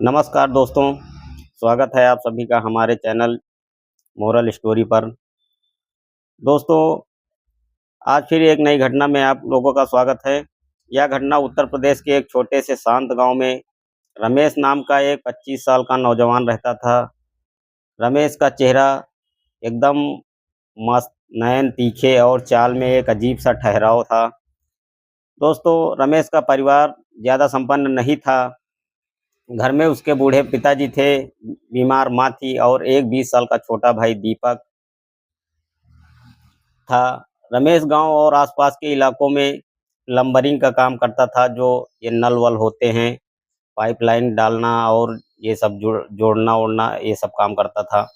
नमस्कार दोस्तों, स्वागत है आप सभी का हमारे चैनल मोरल स्टोरी पर। दोस्तों, आज फिर एक नई घटना में आप लोगों का स्वागत है। यह घटना उत्तर प्रदेश के एक छोटे से शांत गांव में रमेश नाम का एक 25 साल का नौजवान रहता था। रमेश का चेहरा एकदम मस्त, नयन तीखे और चाल में एक अजीब सा ठहराव था। दोस्तों, रमेश का परिवार ज़्यादा संपन्न नहीं था। घर में उसके बूढ़े पिताजी थे, बीमार माँ थी और एक 20 साल का छोटा भाई दीपक था। रमेश गांव और आसपास के इलाकों में प्लम्बरिंग का काम करता था, जो ये नल वल होते हैं, पाइपलाइन डालना और ये सब जोड़ना ओड़ना ये सब काम करता था।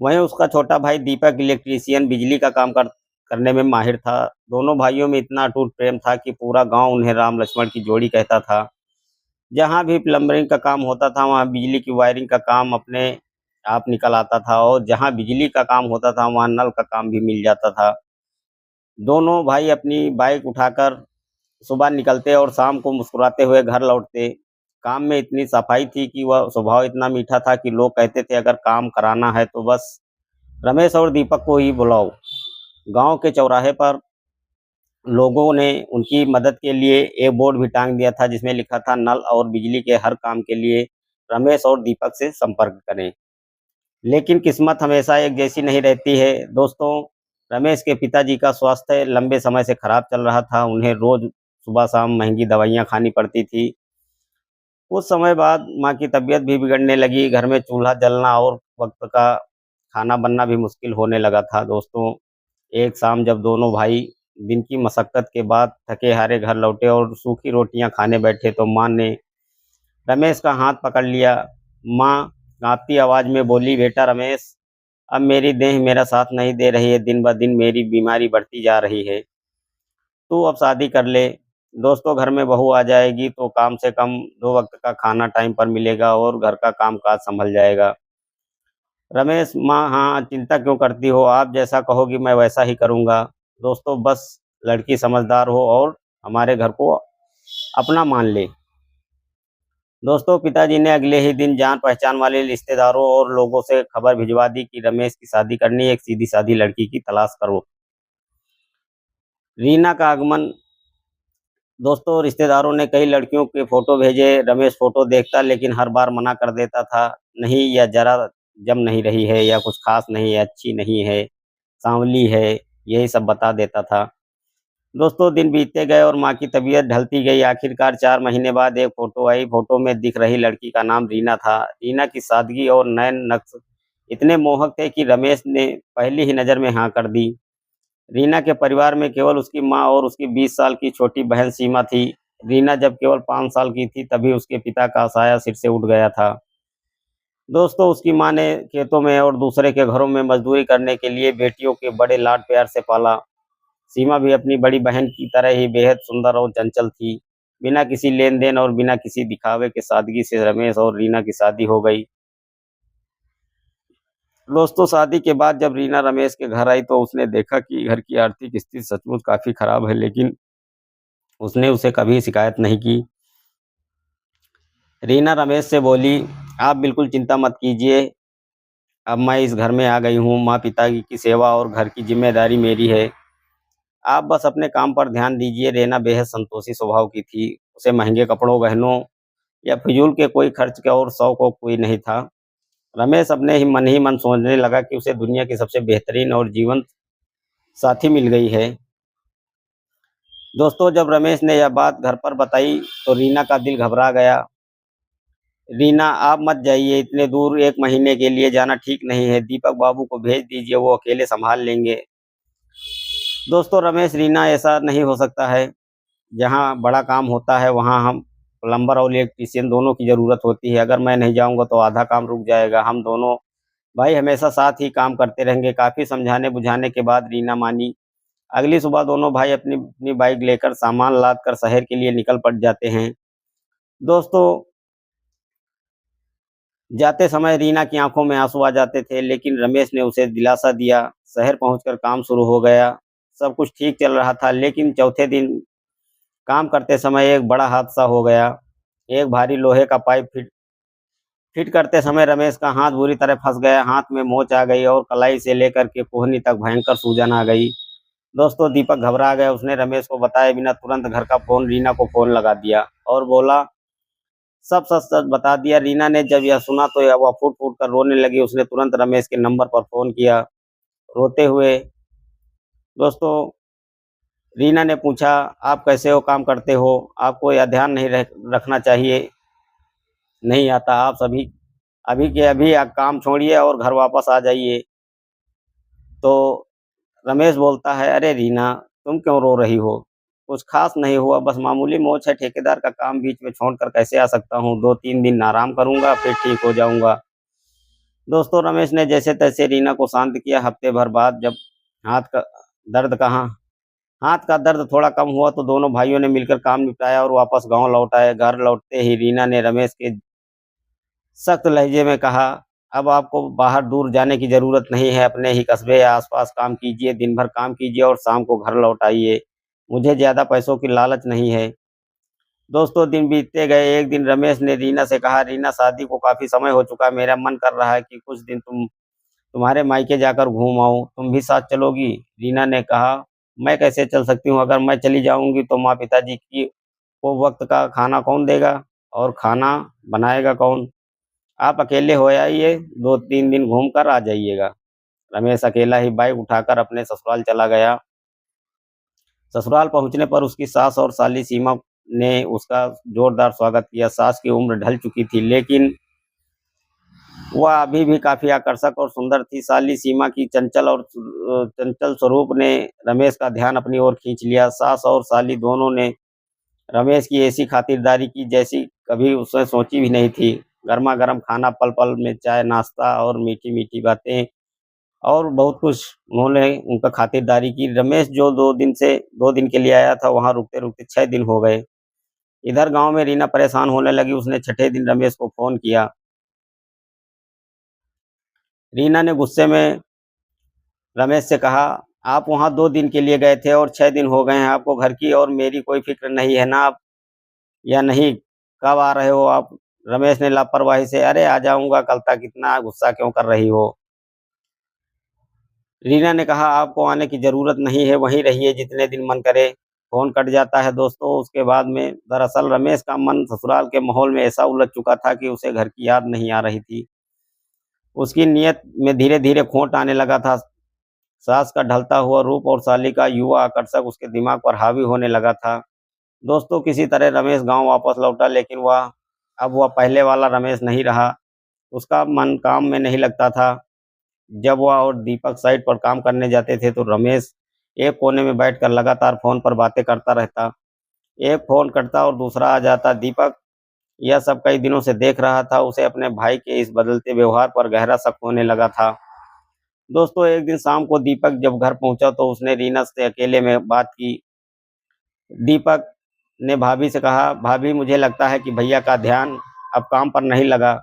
वहीं उसका छोटा भाई दीपक इलेक्ट्रीशियन बिजली का काम करने में माहिर था। दोनों भाइयों में इतना अटूट प्रेम था कि पूरा गांव उन्हें राम लक्ष्मण की जोड़ी कहता था। जहाँ भी प्लम्बरिंग का काम होता था, वहाँ बिजली की वायरिंग का काम अपने आप निकल आता था और जहाँ बिजली का काम होता था, वहाँ नल का काम भी मिल जाता था। दोनों भाई अपनी बाइक उठाकर सुबह निकलते और शाम को मुस्कुराते हुए घर लौटते। काम में इतनी सफाई थी कि वह स्वभाव इतना मीठा था कि लोग कहते थे, अगर काम कराना है तो बस रमेश और दीपक को ही बुलाओ। गांव के चौराहे पर लोगों ने उनकी मदद के लिए एक बोर्ड भी टांग दिया था, जिसमें लिखा था, नल और बिजली के हर काम के लिए रमेश और दीपक से संपर्क करें। लेकिन किस्मत हमेशा एक जैसी नहीं रहती है। दोस्तों, रमेश के पिताजी का स्वास्थ्य लंबे समय से खराब चल रहा था। उन्हें रोज सुबह शाम महंगी दवाइयाँ खानी पड़ती थी। कुछ समय बाद माँ की तबीयत भी बिगड़ने लगी। घर में चूल्हा जलना और वक्त का खाना बनना भी मुश्किल होने लगा था। दोस्तों, एक शाम जब दोनों भाई दिन की मशक्कत के बाद थके हारे घर लौटे और सूखी रोटियां खाने बैठे, तो माँ ने रमेश का हाथ पकड़ लिया। माँ कांपती आवाज में बोली, बेटा रमेश, अब मेरी देह मेरा साथ नहीं दे रही है। दिन ब दिन मेरी बीमारी बढ़ती जा रही है। तू अब शादी कर ले। दोस्तों, घर में बहू आ जाएगी तो कम से कम 2 वक्त का खाना टाइम पर मिलेगा और घर का काम काज संभल जाएगा। रमेश, माँ, हाँ, चिंता क्यों करती हो? आप जैसा कहोगी मैं वैसा ही करूँगा। दोस्तों, बस लड़की समझदार हो और हमारे घर को अपना मान ले। दोस्तों, पिताजी ने अगले ही दिन जान पहचान वाले रिश्तेदारों और लोगों से खबर भिजवा दी कि रमेश की शादी करनी है, एक सीधी सादी लड़की की तलाश करो। रीना का आगमन। दोस्तों, रिश्तेदारों ने कई लड़कियों के फोटो भेजे। रमेश फोटो देखता लेकिन हर बार मना कर देता था। नहीं, यह जरा जम नहीं रही है, या कुछ खास नहीं है, अच्छी नहीं है, सांवली है, यही सब बता देता था। दोस्तों, दिन बीतते गए और माँ की तबीयत ढलती गई। आखिरकार 4 महीने बाद एक फोटो आई। फोटो में दिख रही लड़की का नाम रीना था। रीना की सादगी और नैन नक्श इतने मोहक थे कि रमेश ने पहली ही नज़र में हाँ कर दी। रीना के परिवार में केवल उसकी माँ और उसकी 20 साल की छोटी बहन सीमा थी। रीना जब केवल 5 साल की थी, तभी उसके पिता का साया सिर से उठ गया था। दोस्तों, उसकी माँ ने खेतों में और दूसरे के घरों में मजदूरी करने के लिए बेटियों के बड़े लाड प्यार से पाला। सीमा भी अपनी बड़ी बहन की तरह ही बेहद सुंदर और चंचल थी। बिना किसी लेन देन और बिना किसी दिखावे के सादगी से रमेश और रीना की शादी हो गई। दोस्तों, शादी के बाद जब रीना रमेश के घर आई, तो उसने देखा कि घर की आर्थिक स्थिति सचमुच काफ़ी खराब है, लेकिन उसने उसे कभी शिकायत नहीं की। रीना रमेश से बोली, आप बिल्कुल चिंता मत कीजिए, अब मैं इस घर में आ गई हूँ। माँ पिता की सेवा और घर की जिम्मेदारी मेरी है। आप बस अपने काम पर ध्यान दीजिए। रीना बेहद संतोषी स्वभाव की थी। उसे महंगे कपड़ों, गहनों या फिजूल के कोई खर्च के और शौक को कोई नहीं था। रमेश अपने ही मन सोचने लगा कि उसे दुनिया की सबसे बेहतरीन और जीवंत साथी मिल गई है। दोस्तों, जब रमेश ने यह बात घर पर बताई, तो रीना का दिल घबरा गया। रीना, आप मत जाइए, इतने दूर 1 महीने के लिए जाना ठीक नहीं है। दीपक बाबू को भेज दीजिए, वो अकेले संभाल लेंगे। दोस्तों, रमेश, रीना, ऐसा नहीं हो सकता है। जहाँ बड़ा काम होता है, वहाँ हम प्लम्बर और इलेक्ट्रीशियन दोनों की ज़रूरत होती है। अगर मैं नहीं जाऊँगा तो आधा काम रुक जाएगा। हम दोनों भाई हमेशा साथ ही काम करते रहेंगे। काफ़ी समझाने बुझाने के बाद रीना मानी। अगली सुबह दोनों भाई अपनी अपनी बाइक लेकर सामान लाद कर शहर के लिए निकल पड़ जाते हैं। दोस्तों, जाते समय रीना की आंखों में आंसू आ जाते थे, लेकिन रमेश ने उसे दिलासा दिया। शहर पहुंचकर काम शुरू हो गया। सब कुछ ठीक चल रहा था, लेकिन चौथे दिन काम करते समय एक बड़ा हादसा हो गया। एक भारी लोहे का पाइप फिट करते समय रमेश का हाथ बुरी तरह फंस गया, हाथ में मोच आ गई और कलाई से लेकर के कोहनी तक भयंकर सूजन आ गई। दोस्तों दीपक घबरा गया, उसने रमेश को बताए बिना तुरंत घर का फ़ोन रीना को फ़ोन लगा दिया और बोला सब सच-सच बता दिया। रीना ने जब यह सुना तो वह फूट-फूट कर रोने लगी, उसने तुरंत रमेश के नंबर पर फ़ोन किया, रोते हुए। दोस्तों रीना ने पूछा, "आप कैसे हो, काम करते हो? आपको यह ध्यान नहीं रखना चाहिए, नहीं आता। आप सभी अभी के अभी काम छोड़िए और घर वापस आ जाइए।" तो रमेश बोलता है, "अरे रीना, तुम क्यों रो रही हो? कुछ ख़ास नहीं हुआ, बस मामूली मोच है, ठेकेदार का काम बीच में छोड़कर कैसे आ सकता हूँ? 2-3 दिन आराम करूँगा, फिर ठीक हो जाऊँगा।" दोस्तों रमेश ने जैसे-तैसे रीना को शांत किया। हफ्ते भर बाद जब हाथ का दर्द कहाँ हाथ का दर्द थोड़ा कम हुआ तो दोनों भाइयों ने मिलकर काम निपटाया और वापस गाँव लौट आए। घर लौटते ही रीना ने रमेश के सख्त लहजे में कहा, "अब आपको बाहर दूर जाने की ज़रूरत नहीं है, अपने ही कस्बे या आस-पास काम कीजिए, दिन भर काम कीजिए और शाम को घर लौट आइए। मुझे ज़्यादा पैसों की लालच नहीं है।" दोस्तों दिन बीतते गए, एक दिन रमेश ने रीना से कहा, "रीना, शादी को काफ़ी समय हो चुका है, मेरा मन कर रहा है कि कुछ दिन तुम्हारे मायके जाकर घूम आऊँ, तुम भी साथ चलोगी?" रीना ने कहा, "मैं कैसे चल सकती हूँ? अगर मैं चली जाऊँगी तो माँ पिताजी की को वक़्त का खाना कौन देगा और खाना बनाएगा कौन? आप अकेले हो आइए, 2-3 दिन घूम कर आ जाइएगा।" रमेश अकेला ही बाइक उठाकर अपने ससुराल चला गया। ससुराल पहुँचने पर उसकी सास और साली सीमा ने उसका जोरदार स्वागत किया। सास की उम्र ढल चुकी थी, लेकिन वह अभी भी काफ़ी आकर्षक और सुंदर थी। साली सीमा की चंचल स्वरूप ने रमेश का ध्यान अपनी ओर खींच लिया। सास और साली दोनों ने रमेश की ऐसी खातिरदारी की जैसी कभी उसने सोची भी नहीं थी। गरमा-गरम खाना, पल-पल में चाय, नाश्ता और मीठी-मीठी बातें और बहुत कुछ उन्होंने उनका खातिरदारी की। रमेश जो 2 दिन के लिए आया था, वहाँ रुकते-रुकते 6 दिन हो गए। इधर गाँव में रीना परेशान होने लगी, उसने छठे दिन रमेश को फ़ोन किया। रीना ने गुस्से में रमेश से कहा, "आप वहाँ 2 दिन के लिए गए थे और 6 दिन हो गए हैं, आपको घर की और मेरी कोई फ़िक्र नहीं है ना आप या नहीं? कब आ रहे हो आप?" रमेश ने लापरवाही से, "अरे आ जाऊँगा कल तक, इतना गुस्सा क्यों कर रही हो?" रीना ने कहा, "आपको आने की ज़रूरत नहीं है, वहीं रहिए जितने दिन मन करे।" फ़ोन कट जाता है दोस्तों। उसके बाद में दरअसल रमेश का मन ससुराल के माहौल में ऐसा उलझ चुका था कि उसे घर की याद नहीं आ रही थी। उसकी नीयत में धीरे-धीरे खोट आने लगा था। सास का ढलता हुआ रूप और साली का युवा आकर्षक उसके दिमाग पर हावी होने लगा था। दोस्तों किसी तरह रमेश गाँव वापस लौटा, लेकिन वह पहले वाला रमेश नहीं रहा। उसका मन काम में नहीं लगता था। जब वह और दीपक साइट पर काम करने जाते थे तो रमेश एक कोने में बैठकर लगातार फ़ोन पर बातें करता रहता। एक फ़ोन कटता और दूसरा आ जाता। दीपक यह सब कई दिनों से देख रहा था। उसे अपने भाई के इस बदलते व्यवहार पर गहरा शक होने लगा था। दोस्तों एक दिन शाम को दीपक जब घर पहुँचा तो उसने रीना से अकेले में बात की। दीपक ने भाभी से कहा, "भाभी, मुझे लगता है कि भैया का ध्यान अब काम पर नहीं लगा।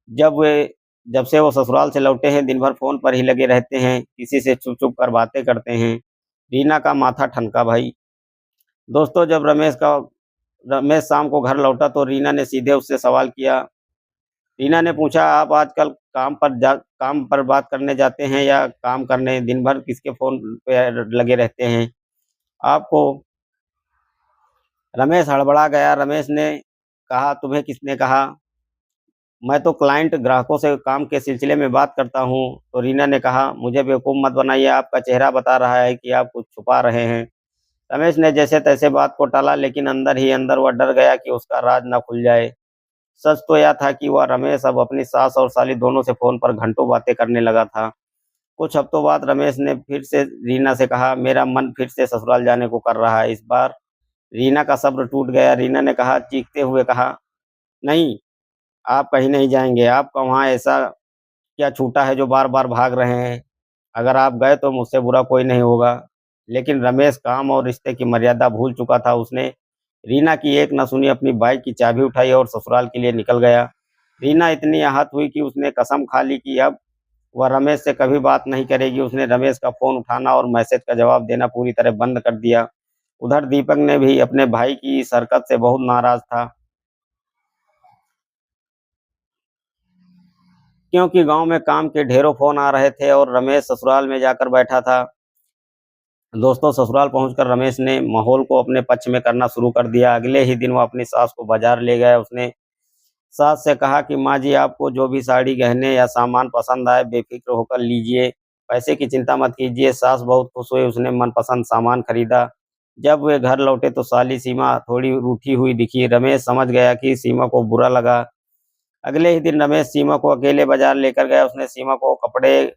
जब वे जब से वो ससुराल से लौटे हैं, दिन भर फ़ोन पर ही लगे रहते हैं, किसी से छुप-छुप कर बातें करते हैं।" रीना का माथा ठनका भाई। दोस्तों जब रमेश शाम को घर लौटा तो रीना ने सीधे उससे सवाल किया। रीना ने पूछा, "आप आजकल काम पर बात करने जाते हैं या काम करने? दिन भर किसके फ़ोन पे लगे रहते हैं आपको?" रमेश हड़बड़ा गया। रमेश ने कहा, "तुम्हें किसने कहा? मैं तो क्लाइंट ग्राहकों से काम के सिलसिले में बात करता हूँ।" तो रीना ने कहा, "मुझे बेवकूफ़ मत बनाइए, आपका चेहरा बता रहा है कि आप कुछ छुपा रहे हैं।" रमेश ने जैसे-तैसे बात को टाला, लेकिन अंदर ही अंदर वह डर गया कि उसका राज ना खुल जाए। सच तो यह था कि वह रमेश अब अपनी सास और साली दोनों से फ़ोन पर घंटों बातें करने लगा था। कुछ हफ्तों बाद रमेश ने फिर से रीना से कहा, "मेरा मन फिर से ससुराल जाने को कर रहा है।" इस बार रीना का सब्र टूट गया। रीना ने कहा चीखते हुए कहा, "नहीं, आप कहीं नहीं जाएँगे। आपका वहाँ ऐसा क्या छूटा है जो बार-बार भाग रहे हैं? अगर आप गए तो मुझसे बुरा कोई नहीं होगा।" लेकिन रमेश काम और रिश्ते की मर्यादा भूल चुका था। उसने रीना की एक न सुनी, अपनी बाइक की चाबी उठाई और ससुराल के लिए निकल गया। रीना इतनी आहत हुई कि उसने कसम खा ली कि अब वह रमेश से कभी बात नहीं करेगी। उसने रमेश का फ़ोन उठाना और मैसेज का जवाब देना पूरी तरह बंद कर दिया। उधर दीपक ने भी अपने भाई की इस हरकत से बहुत नाराज़ था। क्योंकि गाँव में काम के ढेरों फ़ोन आ रहे थे और रमेश ससुराल में जाकर बैठा था। दोस्तों ससुराल पहुंचकर रमेश ने माहौल को अपने पक्ष में करना शुरू कर दिया। अगले ही दिन वो अपनी सास को बाजार ले गया। उसने सास से कहा कि माँ जी आपको जो भी साड़ी गहने या सामान पसंद आए बेफिक्र होकर लीजिए, पैसे की चिंता मत कीजिए। सास बहुत खुश हुई, उसने मनपसंद सामान खरीदा। जब वे घर लौटे तो साली सीमा थोड़ी रूठी हुई दिखी। रमेश समझ गया कि सीमा को बुरा लगा। अगले ही दिन रमेश सीमा को अकेले बाजार लेकर गया। उसने सीमा को कपड़े,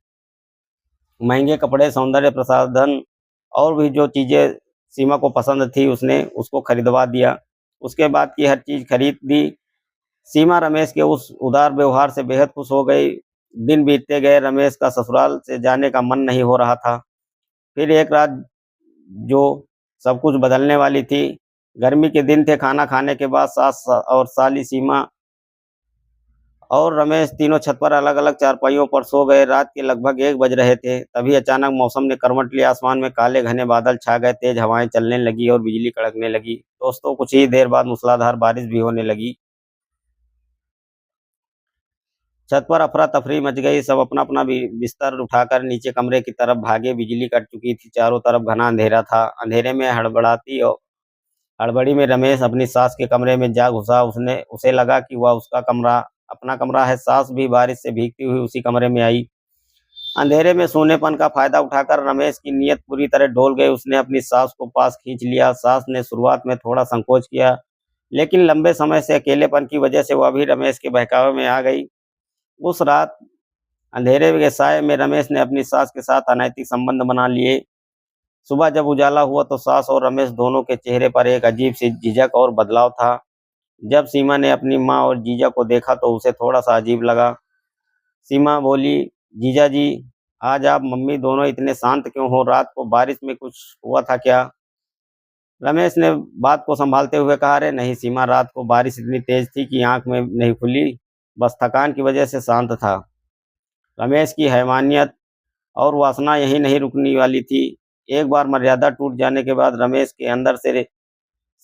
महंगे कपड़े, सौंदर्य प्रसाधन और भी जो चीज़ें सीमा को पसंद थी उसने उसको खरीदवा दिया। उसके बाद की हर चीज़ खरीद दी। सीमा रमेश के उस उदार व्यवहार से बेहद खुश हो गई। दिन बीतते गए, रमेश का ससुराल से जाने का मन नहीं हो रहा था। फिर एक रात जो सब कुछ बदलने वाली थी। गर्मी के दिन थे। खाना खाने के बाद सास और साली सीमा और रमेश तीनों छत पर अलग-अलग चारपाइयों पर सो गए। रात के लगभग 1 बज रहे थे। तभी अचानक मौसम ने करवट लिया। आसमान में काले घने बादल छा गए, तेज हवाएं चलने लगी और बिजली कड़कने लगी। दोस्तों कुछ ही देर बाद मूसलाधार बारिश भी होने लगी। छत पर अफरा-तफरी मच गई। सब अपना-अपना बिस्तर उठाकर नीचे कमरे की तरफ भागे। बिजली कट चुकी थी। चारों तरफ घना अंधेरा था। अंधेरे में हड़बड़ी में रमेश अपनी सास के कमरे में जा घुसा। उसे लगा कि वह उसका कमरा अपना कमरा है। सास भी बारिश से भीगती हुई उसी कमरे में आई। अंधेरे में सोनेपन का फायदा उठाकर रमेश की नीयत पूरी तरह डोल गई। उसने अपनी सास को पास खींच लिया। सास ने शुरुआत में थोड़ा संकोच किया, लेकिन लंबे समय से अकेलेपन की वजह से वह भी रमेश के बहकावे में आ गई। उस रात अंधेरे के साए में रमेश ने अपनी सास के साथ अनैतिक संबंध बना लिए। सुबह जब उजाला हुआ तो सास और रमेश दोनों के चेहरे पर एक अजीब सी झिझक और बदलाव था। जब सीमा ने अपनी माँ और जीजा को देखा तो उसे थोड़ा-सा अजीब लगा। सीमा बोली, "जीजा जी, आज आप मम्मी दोनों इतने शांत क्यों हो? रात को बारिश में कुछ हुआ था क्या?" रमेश ने बात को सँभालते हुए कहा, "अरे नहीं सीमा, रात को बारिश इतनी तेज़ थी कि आँख में नहीं खुली, बस थकान की वजह से शांत था।" रमेश की हैवानियत और वासना यहीं नहीं रुकने वाली थी। एक बार मर्यादा टूट जाने के बाद रमेश के अंदर से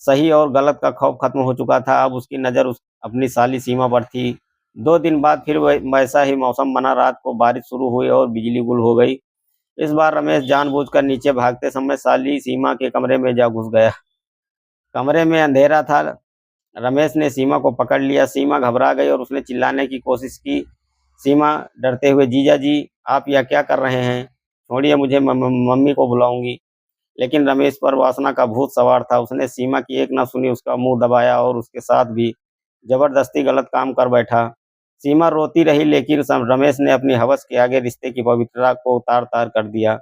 सही और गलत का खौफ खत्म हो चुका था। अब उसकी नज़र अपनी साली सीमा पर थी। 2 दिन बाद फिर वैसा ही मौसम बना। रात को बारिश शुरू हुई और बिजली गुल हो गई। इस बार रमेश जानबूझकर नीचे भागते समय साली सीमा के कमरे में जा घुस गया। कमरे में अंधेरा था। रमेश ने सीमा को पकड़ लिया। सीमा घबरा गई और उसने चिल्लाने की कोशिश की। सीमा डरते हुए, "जीजा जी, आप यह क्या कर रहे हैं? छोड़िए मुझे, मम्मी को बुलाऊँगी।" लेकिन रमेश पर वासना का भूत सवार था। उसने सीमा की एक न सुनी, उसका मुँह दबाया और उसके साथ भी ज़बरदस्ती गलत काम कर बैठा। सीमा रोती रही, लेकिन रमेश ने अपनी हवस के आगे रिश्ते की पवित्रता को तार-तार कर दिया।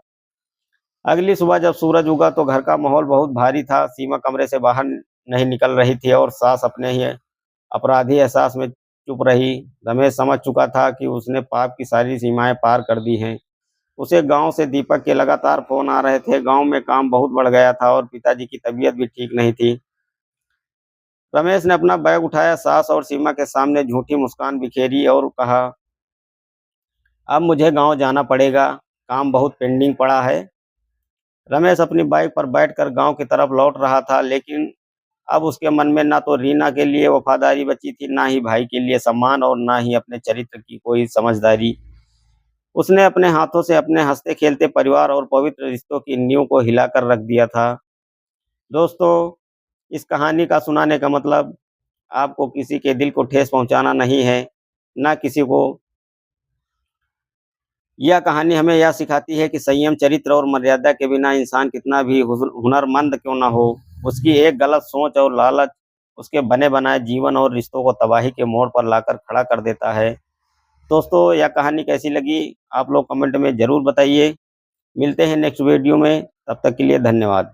अगली सुबह जब सूरज उगा तो घर का माहौल बहुत भारी था। सीमा कमरे से बाहर नहीं निकल रही थी और सास अपने ही अपराधी एहसास में चुप रही। रमेश समझ चुका था कि उसने पाप की सारी सीमाएँ पार कर दी हैं। उसे गाँव से दीपक के लगातार फ़ोन आ रहे थे। गाँव में काम बहुत बढ़ गया था और पिताजी की तबीयत भी ठीक नहीं थी। रमेश ने अपना बैग उठाया, सास और सीमा के सामने झूठी मुस्कान बिखेरी और कहा, "अब मुझे गाँव जाना पड़ेगा, काम बहुत पेंडिंग पड़ा है।" रमेश अपनी बाइक पर बैठकर गाँव की तरफ लौट रहा था, लेकिन अब उसके मन में ना तो रीना के लिए वफ़ादारी बची थी, ना ही भाई के लिए सम्मान और ना ही अपने चरित्र की कोई समझदारी। उसने अपने हाथों से अपने हँसते-खेलते परिवार और पवित्र रिश्तों की नींव को हिलाकर रख दिया था। दोस्तों, इस कहानी का सुनाने का मतलब आपको किसी के दिल को ठेस पहुँचाना नहीं है, ना किसी को। यह कहानी हमें यह सिखाती है कि संयम, चरित्र और मर्यादा के बिना इंसान कितना भी हुनरमंद क्यों ना हो, उसकी एक गलत सोच और लालच उसके बने-बनाए जीवन और रिश्तों को तबाही के मोड़ पर लाकर खड़ा कर देता है। दोस्तों, यह कहानी कैसी लगी? आप लोग कमेंट में ज़रूर बताइए। मिलते हैं नेक्स्ट वीडियो में, तब तक के लिए धन्यवाद।